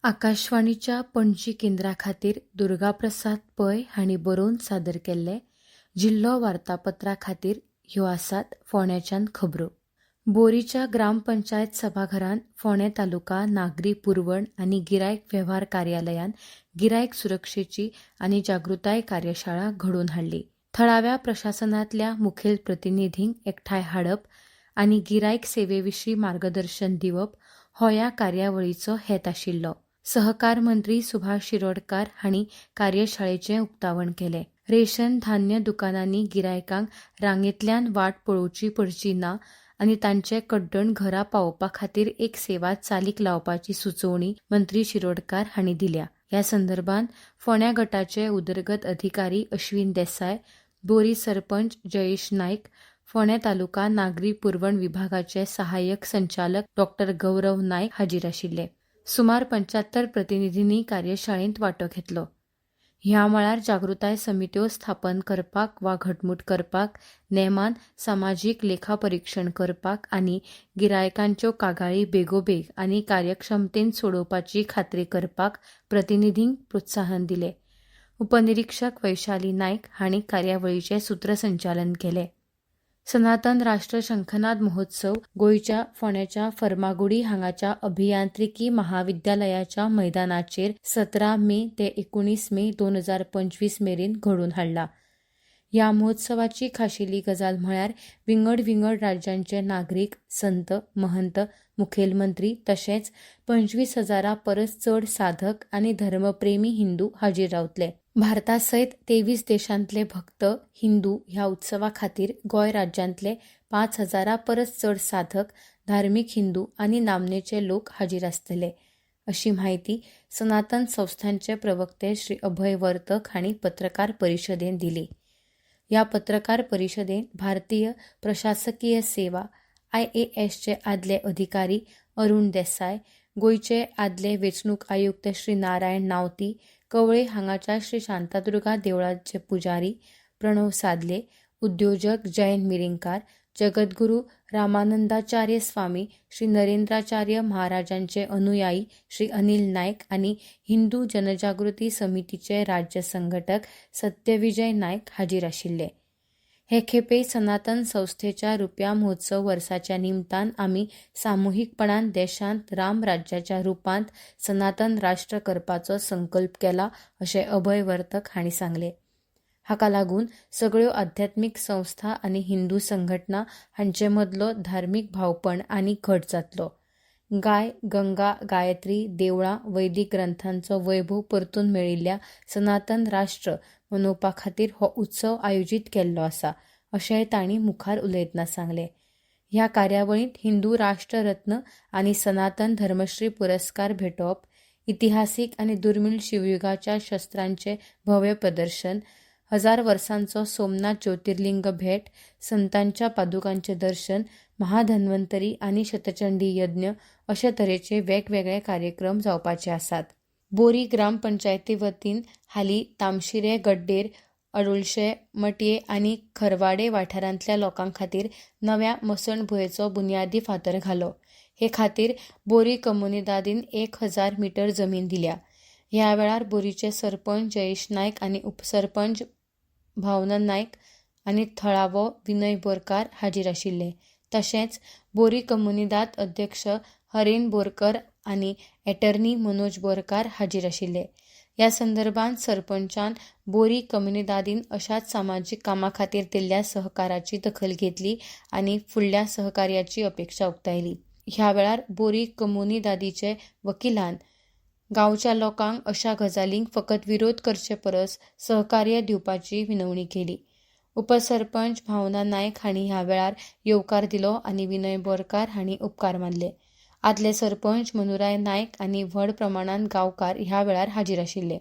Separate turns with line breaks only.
आकाशवाणीच्या पणजी केंद्रा खातीर दुर्गाप्रसाद पै हांणी बरोवन सादर केल्ले जिल्लो वार्तापत्रा खातीर ह्यो आसात फोंड्याच्यान खबरो. बोरीच्या ग्रामपंचायत सभाघरांत फोंडें तालुका नागरी पुरवण आनी गिरायक वेव्हार कार्यालयान गिरायक सुरक्षेची आनी जागृताय कार्यशाळा घडोवन हाडली. थळाव्या प्रशासनांतल्या मुखेल प्रतिनिधींक एकठांय हाडप आनी गिरायक सेवेविशीं मार्गदर्शन दिवप हो ह्या कार्यावळीचो हेत आशिल्लो. सहकार मंत्री सुभाष शिरोडकार हांणी कार्यशाळेचें उक्तावण केलें. रेशन धान्य दुकानांनी गिरायकांक रांगेंतल्यान वाट पळोवची पडची ना आनी तांचे कड्डण घरा पावोवपा खातीर एक सेवा चालीक लावपाची सुचोवणी मंत्री शिरोडकार हांणी दिल्या. ह्या संदर्भात फोंड्या गटाचे उदरगत अधिकारी अश्विन देसाय, बोरी सरपंच जयेश नायक, फोंडें तालुका नागरी पुरवण विभागाचे सहाय्यक संचालक डॉ. गौरव नायक हाजीर आशिल्ले. सुमार 75 प्रतिनिधींनी कार्यशाळेंत वांटो घेतलो. ह्या मळार जागृताय समित्यो स्थापन करपाक वा घटमूट करपाक, नेमान सामाजीक लेखापरीक्षण करपाक आनी गिरायकांच्यो कागाळी बेगोबेग आनी कार्यक्षमतेन सोडोवपाची खात्री करपाक प्रतिनिधींक प्रोत्साहन दिलें. उपनिरीक्षक वैशाली नायक हांणी कार्यावळीचें सूत्रसंचालन केलें. सनातन राष्ट्र शंखनाद महोत्सव गोंयच्या फोंड्याच्या फर्मागुडी हांगाच्या अभियांत्रिकी महाविद्यालयाच्या मैदानाचेर 17 मे ते 19 मे 2025 मेरेन घडोवन हाडला. ह्या महोत्सवाची खाशेली गजाल म्हळ्यार विंगड विंगड राज्यांचे नागरीक, संत, महंत, मुखेलमंत्री तशेंच 25,000 परस चड साधक आनी धर्मप्रेमी हिंदू हाजीर रावतले. भारता सयत 23 देशांतले भक्त हिंदू ह्या उत्सवा खातीर गोंय राज्यांतले 5,000 परस चड साधक, धार्मीक हिंदू आनी नामनेचे लोक हाजीर आसतले, अशी म्हायती सनातन संस्थांचे प्रवक्ते श्री अभय वर्तक हांणी पत्रकार परिशदेंत दिली. ह्या पत्रकार परिशदेंत भारतीय प्रशासकीय सेवा IASचे आदले अधिकारी अरुण देसाय, गोंयचे आदले वेंचणूक आयुक्त श्री नारायण नावती, कवळे हांगाच्या श्री शांतादुर्गा देवळाचे पुजारी प्रणव सादले, उद्योजक जयंत मिरिंकार, जगद्गुरू रामानंदाचार्य स्वामी, श्री नरेंद्राचार्य महाराजांचे अनुयायी श्री अनिल नायक आनी हिंदू जनजागृती समितीचे राज्य संघटक सत्यविजय नायक हाजीर आशिल्ले. हे खेपे सनातन संस्थेच्या रुप्या महोत्सव वर्साच्या निमतान आमी सामुहीकपणान देशांत राम राज्याच्या रुपांत सनातन राष्ट्र करपाचो संकल्प केला, अशें अभय वर्तक हांणी सांगलें. हाका लागून सगळ्यो आध्यात्मीक संस्था आनी हिंदू संघटना हांचे मदलो धार्मीक भावपण आनी घट जातलो. गाय, गंगा, गायत्री, देवळां, वैदीक ग्रंथांचो वैभव परतून मेळिल्ल्या सनातन राष्ट्र मनोवपा खातीर हो उत्सव आयोजीत केल्लो आसा, अशेंय तांणी मुखार उलयतना सांगलें. ह्या कार्यावळींत हिंदू राष्ट्ररत्न आनी सनातन धर्मश्री पुरस्कार भेटोवप, इतिहासीक आनी दुर्मीळ शिवयुगाच्या शस्त्रांचे भव्य प्रदर्शन, 1000 वर्सांचो सोमनाथ ज्योतिर्लिंग भेट, संतांच्या पादुकांचे दर्शन, महाधन्वंतरी आनी शतचंडी यज्ञ अशे तरेचे वेगवेगळे कार्यक्रम जावपाचे आसात. बोरी ग्रामपंचायती वतीन हालीं तामशिरे, गड्डेर, अडुळशे, मटये आनी खरवाडे वाठारांतल्या लोकां खातीर नव्या मसणभुंयेचो बुन्यादी फातर घालो. हे खातीर बोरी कम्युनिदादीन 1000 मीटर जमीन दिल्या. ह्या वेळार बोरीचे सरपंच जयेश नायक आनी उपसरपंच भावना नायक आनी थळावो विनय बोरकार हाजीर आशिल्ले. तशेंच बोरी कम्युनिदाद अध्यक्ष हरेन बोरकर आनी एटर्नी मनोज बोरकार हाजीर आशिल्ले. ह्या संदर्भात सरपंचान बोरी कम्युनिदादीन अशाच सामाजीक कामां खातीर दिल्ल्या सहकाराची दखल घेतली आनी फुडल्या सहकार्याची अपेक्षा उक्तायली. ह्या वेळार बोरी कम्युनिदादीचे वकिलान गांवच्या लोकांक अशा गजालींक फकत विरोध करचे परस सहकार्य दिवपाची विनवणी केली. उपसरपंच भावना नायक हांणी ह्या वेळार येवकार दिलो आनी विनय बोरकार हांणी उपकार मानले. आदले सरपंच मनुराय नायक आनी व्हड प्रमाणांत गांवकार ह्या वेळार हाजीर आशिल्ले.